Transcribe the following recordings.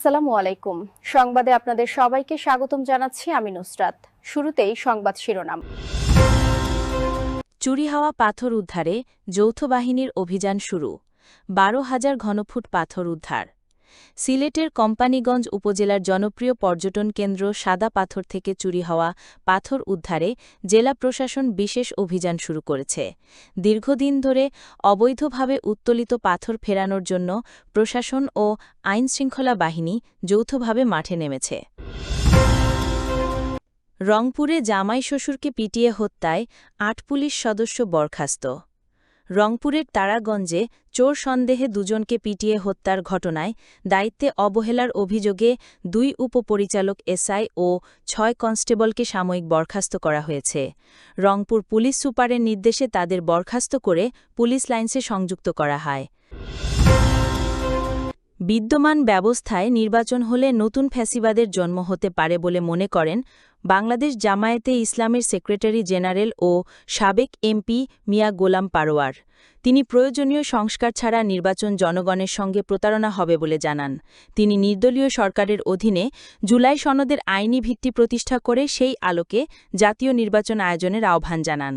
আসসালামু আলাইকুম। সংবাদে আপনাদের সবাইকে স্বাগতম জানাচ্ছি আমি নুসরাত। শুরুতেই সংবাদ শিরোনাম। চুরি হওয়া পাথর উদ্ধারে যৌথ বাহিনীর অভিযান শুরু। ১২,০০০ ঘনফুট পাথর উদ্ধার। সিলেটের কোম্পানীগঞ্জ উপজেলার জনপ্রিয় পর্যটন কেন্দ্র সাদা পাথর থেকে চুরি হওয়া পাথর উদ্ধারে জেলা প্রশাসন বিশেষ অভিযান শুরু করেছে। দীর্ঘদিন ধরে অবৈধভাবে উত্তোলিত পাথর ফেরানোর জন্য প্রশাসন ও আইনশৃঙ্খলা বাহিনী যৌথভাবে মাঠে নেমেছে। রংপুরে জামাই শ্বশুরকে পিটিয়ে হত্যায় ৮ পুলিশ সদস্য বরখাস্ত। রংপুরের তারাগঞ্জে চোর সন্দেহে দুজনকে পিটিয়ে হত্যার ঘটনায় দায়িত্বে অবহেলার অভিযোগে ২ উপপরিচালক এসআই ও ৬ কনস্টেবলকে সাময়িক বরখাস্ত করা হয়েছে। রংপুর পুলিশ সুপারের নির্দেশে তাদের বরখাস্ত করে পুলিশ লাইন্সে সংযুক্ত করা হয়। বিদ্যমান ব্যবস্থায় নির্বাচন হলে নতুন ফ্যাসিবাদের জন্ম হতে পারে বলে মনে করেন বাংলাদেশ জামায়াতে ইসলামের সেক্রেটারি জেনারেল ও সাবেক এমপি মিয়া গোলাম পারোয়ার। তিনি প্রয়োজনীয় সংস্কার ছাড়া নির্বাচন জনগণের সঙ্গে প্রতারণা হবে বলে জানান। তিনি নির্দলীয় সরকারের অধীনে জুলাই সনদের আইনি ভিত্তি প্রতিষ্ঠা করে সেই আলোকে জাতীয় নির্বাচন আয়োজনের আহ্বান জানান।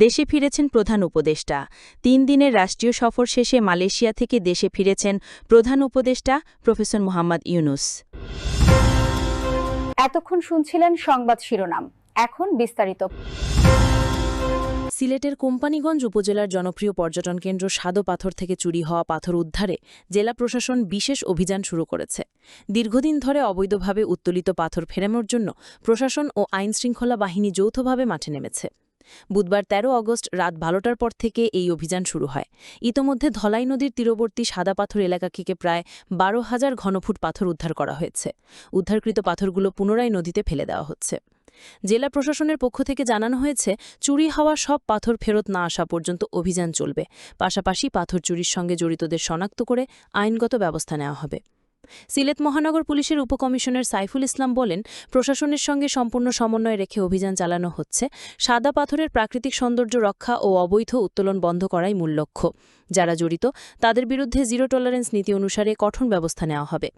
দেশে ফিরেছেন প্রধান উপদেষ্টা। ৩ দিনের রাষ্ট্রীয় সফর শেষে মালয়েশিয়া থেকে দেশে ফিরেছেন প্রধান উপদেষ্টা প্রফেসর মোহাম্মদ ইউনুস। এতক্ষণ শুনছিলেন সংবাদ শিরোনাম, এখন বিস্তারিত। সিলেটের কোম্পানীগঞ্জ উপজেলার জনপ্রিয় পর্যটন কেন্দ্র সাদা পাথর থেকে চুরি হওয়া পাথর উদ্ধারে জেলা প্রশাসন বিশেষ অভিযান শুরু করেছে। দীর্ঘদিন ধরে অবৈধভাবে উত্তোলিত পাথর ফেরানোর জন্য প্রশাসন ও আইনশৃঙ্খলা বাহিনী যৌথভাবে মাঠে নেমেছে। বুধবার ১৩ আগস্ট রাত ১২টার পর থেকে এই অভিযান শুরু হয়। ইতোমধ্যে ধলাই নদীর তীরবর্তী সাদা পাথর এলাকা থেকে প্রায় ১২,০০০ ঘনফুট পাথর উদ্ধার করা হয়েছে। উদ্ধারকৃত পাথরগুলো পুনরায় নদীতে ফেলে দেওয়া হচ্ছে। জেলা প্রশাসনের পক্ষ থেকে জানানো হয়েছে, চুরি হওয়া সব পাথর ফেরত না আসা পর্যন্ত অভিযান চলবে। পাশাপাশি পাথর চুরির সঙ্গে জড়িতদের শনাক্ত করে আইনগত ব্যবস্থা নেওয়া হবে। সিলেট মহানগর পুলিশের উপকমিশনার সাইফুল ইসলাম বলেন, প্রশাসনের সঙ্গে সম্পূর্ণ সমন্বয় রেখে অভিযান চালানো হচ্ছে। সাদা পাথরের প্রাকৃতিক সৌন্দর্য রক্ষা ও অবৈধ উত্তোলন বন্ধ করাই মূল লক্ষ্য। যারা জড়িত তাদের বিরুদ্ধে জিরো টলারেন্স নীতি অনুসারে কঠোর ব্যবস্থা নেওয়া হবে।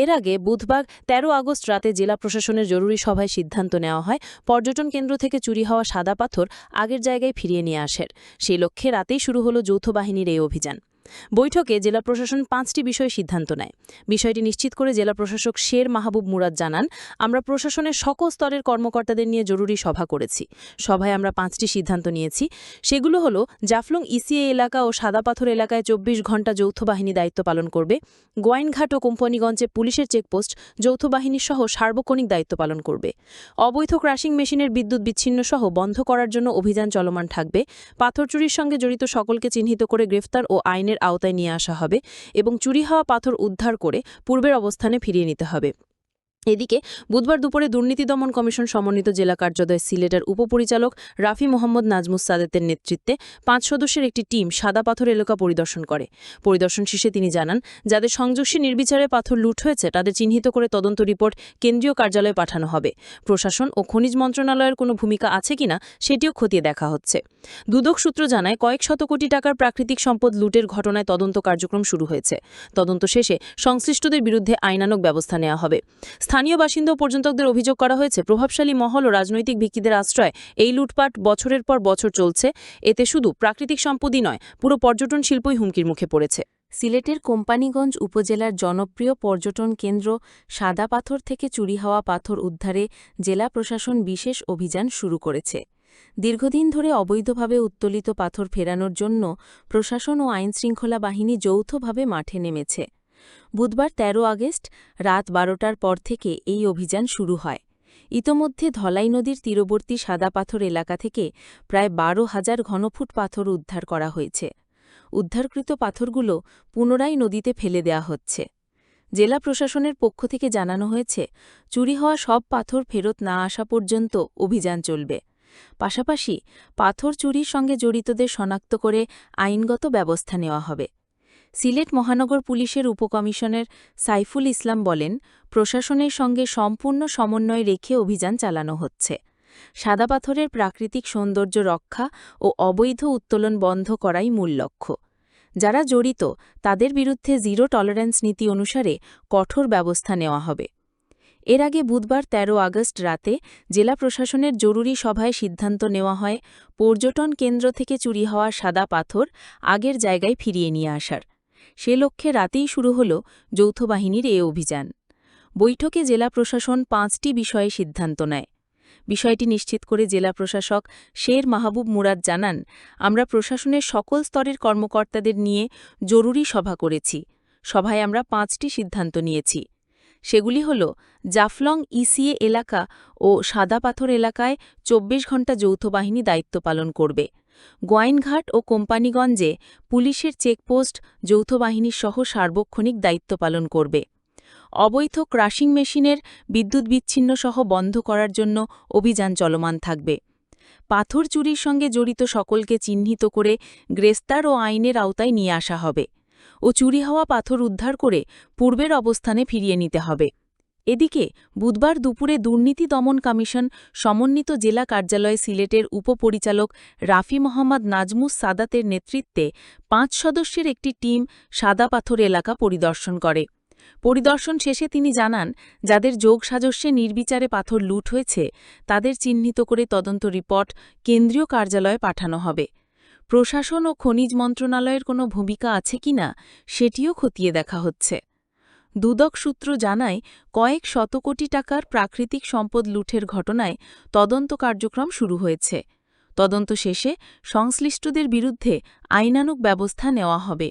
এর আগে বুধবার ১৩ আগস্ট রাতে জেলা প্রশাসনের জরুরি সভায় সিদ্ধান্ত নেওয়া হয়, পর্যটন কেন্দ্র থেকে চুরি হওয়া সাদা পাথর আগের জায়গায় ফিরিয়ে নিয়ে আসার। সেই লক্ষ্যে রাতেই শুরু হল যৌথ বাহিনীর এই অভিযান। বৈঠকে জেলা প্রশাসন ৫টি বিষয়ে সিদ্ধান্ত নেয়। বিষয়টি নিশ্চিত করে জেলা প্রশাসক শের মাহবুব মুরাদ জানান, আমরা প্রশাসনের সকল স্তরের কর্মকর্তাদের নিয়ে জরুরি সভা করেছি। সভায় আমরা ৫টি সিদ্ধান্ত নিয়েছি। সেগুলো হল, জাফলং ইসিএ এলাকা ও সাদা পাথর এলাকায় ২৪ ঘণ্টা যৌথ বাহিনী দায়িত্ব পালন করবে। গোয়াইনঘাট ও কোম্পানীগঞ্জে পুলিশের চেকপোস্ট যৌথ বাহিনীর সহ সার্বক্ষণিক দায়িত্ব পালন করবে। অবৈধ ক্রাশিং মেশিনের বিদ্যুৎ বিচ্ছিন্ন সহ বন্ধ করার জন্য অভিযান চলমান থাকবে। পাথর চুরির সঙ্গে জড়িত সকলকে চিহ্নিত করে গ্রেফতার ও আইনের আওতায় নিয়ে আসা হবে এবং চুরি হওয়া পাথর উদ্ধার করে পূর্বের অবস্থানে ফিরিয়ে নিতে হবে। এদিকে বুধবার দুপুরে দুর্নীতি দমন কমিশন সমন্বিত জেলা কার্যালয় সিলেটের উপপরিচালক রাফি মোহাম্মদ নাজমুস সাদেতের নেতৃত্বে ৫ সদস্যের একটি টিম সাদা পাথর এলাকা পরিদর্শন করে। পরিদর্শন শেষে তিনি জানান, যাদের সংযোগসী নির্বিচারে পাথর লুট হয়েছে তাদের চিহ্নিত করে তদন্ত রিপোর্ট কেন্দ্রীয় কার্যালয়ে পাঠানো হবে। প্রশাসন ও খনিজ মন্ত্রণালয়ের কোনো ভূমিকা আছে কিনা সেটিও খতিয়ে দেখা হচ্ছে। দুদক সূত্র জানায়, কয়েক শত কোটি টাকার প্রাকৃতিক সম্পদ লুটের ঘটনায় তদন্ত কার্যক্রম শুরু হয়েছে। তদন্ত শেষে সংশ্লিষ্টদের বিরুদ্ধে আইনানুগ ব্যবস্থা নেওয়া হবে। স্থানীয় বাসিন্দা ও পর্যটকদের অভিযোগ করা হয়েছে, প্রভাবশালী মহল ও রাজনৈতিক ব্যক্তিদের আশ্রয় এই লুটপাট বছরের পর বছর চলছে। এতে শুধু প্রাকৃতিক সম্পদই নয়, পুরো পর্যটন শিল্পই হুমকির মুখে পড়েছে। সিলেটের কোম্পানীগঞ্জ উপজেলার জনপ্রিয় পর্যটন কেন্দ্র সাদা পাথর থেকে চুরি হওয়া পাথর উদ্ধারে জেলা প্রশাসন বিশেষ অভিযান শুরু করেছে। দীর্ঘদিন ধরে অবৈধভাবে উত্তোলিত পাথর ফেরানোর জন্য প্রশাসন ও আইনশৃঙ্খলা বাহিনী যৌথভাবে মাঠে নেমেছে। বুধবার ১৩ আগস্ট রাত ১২টার পর থেকে এই অভিযান শুরু হয়। ইতোমধ্যে ধলাই নদীর তীরবর্তী সাদা পাথর এলাকা থেকে প্রায় ১২,০০০ ঘনফুট পাথর উদ্ধার করা হয়েছে। উদ্ধারকৃত পাথরগুলো পুনরায় নদীতে ফেলে দেওয়া হচ্ছে। জেলা প্রশাসনের পক্ষ থেকে জানানো হয়েছে, চুরি হওয়া সব পাথর ফেরত না আসা পর্যন্ত অভিযান চলবে। পাশাপাশি পাথর চুরির সঙ্গে জড়িতদের শনাক্ত করে আইনগত ব্যবস্থা নেওয়া হবে। সিলেট মহানগর পুলিশের উপকমিশনার সাইফুল ইসলাম বলেন, প্রশাসনের সঙ্গে সম্পূর্ণ সমন্বয় রেখে অভিযান চালানো হচ্ছে। সাদা পাথরের প্রাকৃতিক সৌন্দর্য রক্ষা ও অবৈধ উত্তোলন বন্ধ করাই মূল লক্ষ্য। যারা জড়িত তাদের বিরুদ্ধে জিরো টলারেন্স নীতি অনুসারে কঠোর ব্যবস্থা নেওয়া হবে। এর আগে বুধবার ১৩ আগস্ট রাতে জেলা প্রশাসনের জরুরি সভায় সিদ্ধান্ত নেওয়া হয় পর্যটন কেন্দ্র থেকে চুরি হওয়া সাদা পাথর আগের জায়গায় ফিরিয়ে নিয়ে আসার। সে লক্ষ্যে রাতেই শুরু হল যৌথ বাহিনীর এ অভিযান। বৈঠকে জেলা প্রশাসন ৫টি বিষয়ে সিদ্ধান্ত নেয়। বিষয়টি নিশ্চিত করে জেলা প্রশাসক শের মাহবুব মুরাদ জানান, আমরা প্রশাসনের সকল স্তরের কর্মকর্তাদের নিয়ে জরুরি সভা করেছি। সভায় আমরা ৫টি সিদ্ধান্ত নিয়েছি। সেগুলি হল জাফলং ইসিএ এলাকা ও সাদা পাথর এলাকায় ২৪ ঘণ্টা যৌথ বাহিনী দায়িত্ব পালন করবে। গোয়াইনঘাট ও কোম্পানিগঞ্জে পুলিশের চেকপোস্ট যৌথ বাহিনীর সহ সার্বক্ষণিক দায়িত্ব পালন করবে। অবৈধ ক্রাশিং মেশিনের বিদ্যুৎ বিচ্ছিন্ন সহ বন্ধ করার জন্য অভিযান চলমান থাকবে। পাথর চুরির সঙ্গে জড়িত সকলকে চিহ্নিত করে গ্রেফতার ও আইনের আওতায় নিয়ে আসা হবে ও চুরি হওয়া পাথর উদ্ধার করে পূর্বের অবস্থানে ফিরিয়ে নিতে হবে। এদিকে বুধবার দুপুরে দুর্নীতি দমন কমিশন সমন্বিত জেলা কার্যালয় সিলেটের উপপরিচালক রাফি মোহাম্মদ নাজমুস সাদাতের নেতৃত্বে ৫ সদস্যের একটি টিম সাদা পাথর এলাকা পরিদর্শন করে। পরিদর্শন শেষে তিনি জানান, যাদের যোগসাজস্যে নির্বিচারে পাথর লুট হয়েছে তাদের চিহ্নিত করে তদন্ত রিপোর্ট কেন্দ্রীয় কার্যালয়ে পাঠানো হবে। প্রশাসন ও খনিজ মন্ত্রণালয়ের কোনো ভূমিকা আছে কিনা সেটিও খতিয়ে দেখা হচ্ছে। দুদক সূত্র জানায়, কয়েক শত কোটি টাকার প্রাকৃতিক সম্পদ লুঠের ঘটনায় তদন্ত কার্যক্রম শুরু হয়েছে। তদন্ত শেষে সংশ্লিষ্টদের বিরুদ্ধে আইনানুগ ব্যবস্থা নেওয়া হবে।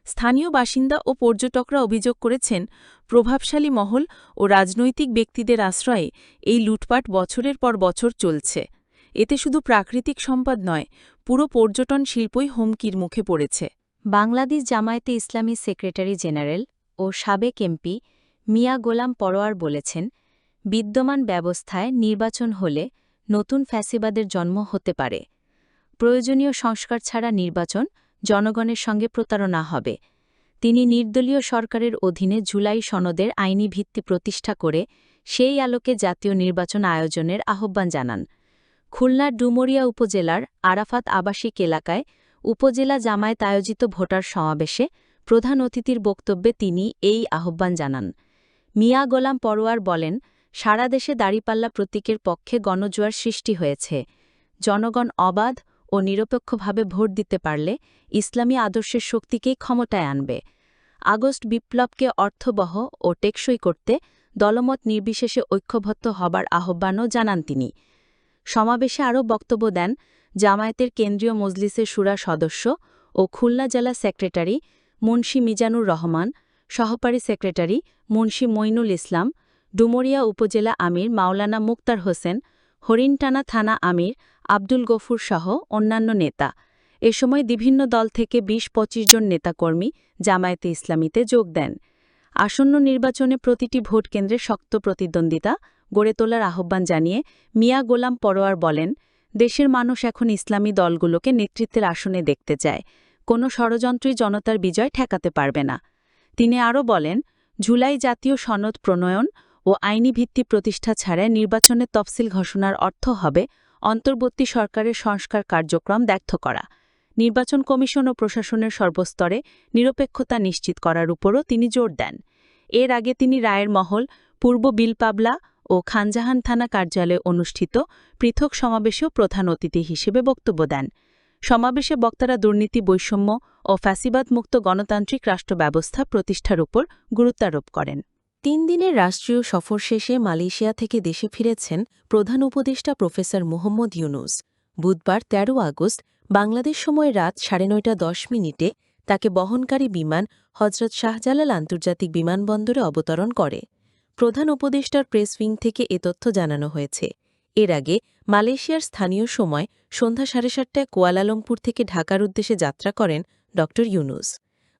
স্থানীয় বাসিন্দা ও পর্যটকরা অভিযোগ করেছেন, প্রভাবশালী মহল ও রাজনৈতিক ব্যক্তিদের আশ্রয়ে এই লুটপাট বছরের পর বছর চলছে। এতে শুধু প্রাকৃতিক সম্পদ নয়, পুরো পর্যটন শিল্পই হুমকির মুখে পড়েছে। বাংলাদেশ জামায়াতে ইসলামী সেক্রেটারি জেনারেল ও সাবেক এমপি মিয়া গোলাম পরোয়ার বলেছেন, বিদ্যমান ব্যবস্থায় নির্বাচন হলে নতুন ফ্যাসিবাদের জন্ম হতে পারে। প্রয়োজনীয় সংস্কার ছাড়া নির্বাচন জনগণের সঙ্গে প্রতারণা হবে। তিনি নির্দলীয় সরকারের অধীনে জুলাই সনদের আইনি ভিত্তি প্রতিষ্ঠা করে সেই আলোকে জাতীয় নির্বাচন আয়োজনের আহ্বান জানান। খুলনার ডুমুরিয়া উপজেলার আরাফাত আবাসিক এলাকায় উপজেলা জামায়াত আয়োজিত ভোটার সমাবেশে প্রধান অতিথির বক্তব্যে তিনি এই আহ্বান জানান। মিয়া গোলাম পরোয়ার বলেন, সারা দেশে দাঁড়িপাল্লা প্রতীকের পক্ষে গণজোয়ার সৃষ্টি হয়েছে। জনগণ অবাধ ও নিরপেক্ষভাবে ভোট দিতে পারলে ইসলামী আদর্শের শক্তিকেই ক্ষমতায় আনবে। আগস্ট বিপ্লবকে অর্থবহ ও টেকসই করতে দলমত নির্বিশেষে ঐক্যবদ্ধ হবার আহ্বানও জানান তিনি। সমাবেশে আরও বক্তব্য দেন জামায়াতের কেন্দ্রীয় মজলিসের শুরা সদস্য ও খুলনা জেলা সেক্রেটারি মুন্সী মিজানুর রহমান, সহকারী সেক্রেটারি মুন্সী মইনুল ইসলাম, ডুমুরিয়া উপজেলা আমির মাওলানা মুক্তার হোসেন, হরিণটানা থানা আমির আব্দুল গফুর সহ অন্যান্য নেতা। এ সময় বিভিন্ন দল থেকে ২০-২৫ জন নেতাকর্মী জামায়াতে ইসলামীতে যোগ দেন। আসন্ন নির্বাচনে প্রতিটি ভোট কেন্দ্রে শক্ত প্রতিদ্বন্দ্বিতা গড়ে তোলার আহ্বান জানিয়ে মিয়া গোলাম পরোয়ার বলেন, দেশের মানুষ এখন ইসলামী দলগুলোকে নেতৃত্বের আসনে দেখতে চায়। কোনো ষড়যন্ত্রই জনতার বিজয় ঠেকাতে পারবে না। তিনি আরও বলেন, জুলাই জাতীয় সনদ প্রণয়ন ও আইনি ভিত্তি প্রতিষ্ঠা ছাড়াই নির্বাচনের তফসিল ঘোষণার অর্থ হবে অন্তর্বর্তী সরকারের সংস্কার কার্যক্রম ব্যর্থ করা। নির্বাচন কমিশন ও প্রশাসনের সর্বস্তরে নিরপেক্ষতা নিশ্চিত করার উপরও তিনি জোর দেন। এর আগে তিনি রায়ের মহল, পূর্ব বিলপাবলা ও খানজাহান থানা কার্যালয়ে অনুষ্ঠিত পৃথক সমাবেশেও প্রধান অতিথি হিসেবে বক্তব্য দেন। সমাবেশে বক্তারা দুর্নীতি, বৈষম্য ও ফ্যাসিবাদমুক্ত গণতান্ত্রিক রাষ্ট্র ব্যবস্থা প্রতিষ্ঠার উপর গুরুত্বারোপ করেন। ৩ দিনের রাষ্ট্রীয় সফর শেষে মালয়েশিয়া থেকে দেশে ফিরেছেন প্রধান উপদেষ্টা প্রফেসর মোহাম্মদ ইউনূস। বুধবার ১৩ আগস্ট বাংলাদেশ সময় রাত ৯:১০ তাকে বহনকারী বিমান হজরত শাহজালাল আন্তর্জাতিক বিমানবন্দরে অবতরণ করে। প্রধান উপদেষ্টার প্রেস উইং থেকে এ তথ্য জানানো হয়েছে। এর আগে মালয়েশিয়ার স্থানীয় সময় সন্ধ্যা ৭:৩০টায় কুয়ালালামপুর থেকে ঢাকার উদ্দেশ্যে যাত্রা করেন ড ইউনূস।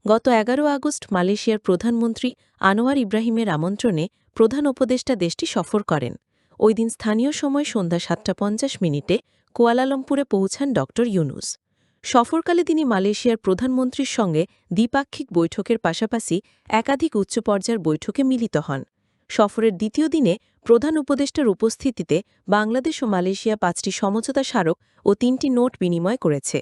গত ১১ আগস্ট মালয়েশিয়ার প্রধানমন্ত্রী আনোয়ার ইব্রাহিমের আমন্ত্রণে প্রধান উপদেষ্টা দেশটি সফর করেন। ওই দিন স্থানীয় সময় সন্ধ্যা ৭:৫০ কুয়ালালামপুরে পৌঁছান ড ইউনূস। সফরকালে তিনি মালয়েশিয়ার প্রধানমন্ত্রীর সঙ্গে দ্বিপাক্ষিক বৈঠকের পাশাপাশি একাধিক উচ্চ পর্যায়ের বৈঠকে মিলিত হন। সফরের দ্বিতীয় দিনে প্রধান উপদেষ্টার উপস্থিতিতে বাংলাদেশ ও মালয়েশিয়া ৫টি সমঝোতা স্মারক ও ৩টি নোট বিনিময় করেছে।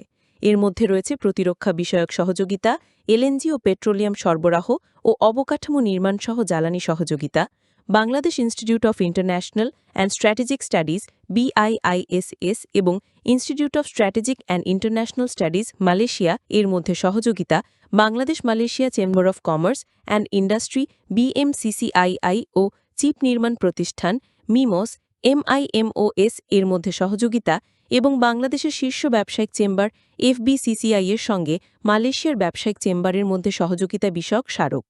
এর মধ্যে রয়েছে প্রতিরক্ষা বিষয়ক সহযোগিতা, এলএনজি ও পেট্রোলিয়াম সরবরাহ ও অবকাঠামো নির্মাণসহ জ্বালানি সহযোগিতা, Bangladesh Institute of International and Strategic Studies BIISS এবং Institute of Strategic and International Studies Malaysia এর মধ্যে সহযোগিতা, Bangladesh Malaysia Chamber of Commerce and Industry BMCCII ও চিপ নির্মাণ প্রতিষ্ঠান মিমোস MIMOS এর মধ্যে সহযোগিতা এবং বাংলাদেশের শীর্ষ ব্যবসায়িক চেম্বার FBCCI এর সঙ্গে মালয়েশিয়ার ব্যবসায়িক চেম্বারের মধ্যে সহযোগিতা বিষয়ক স্মারক।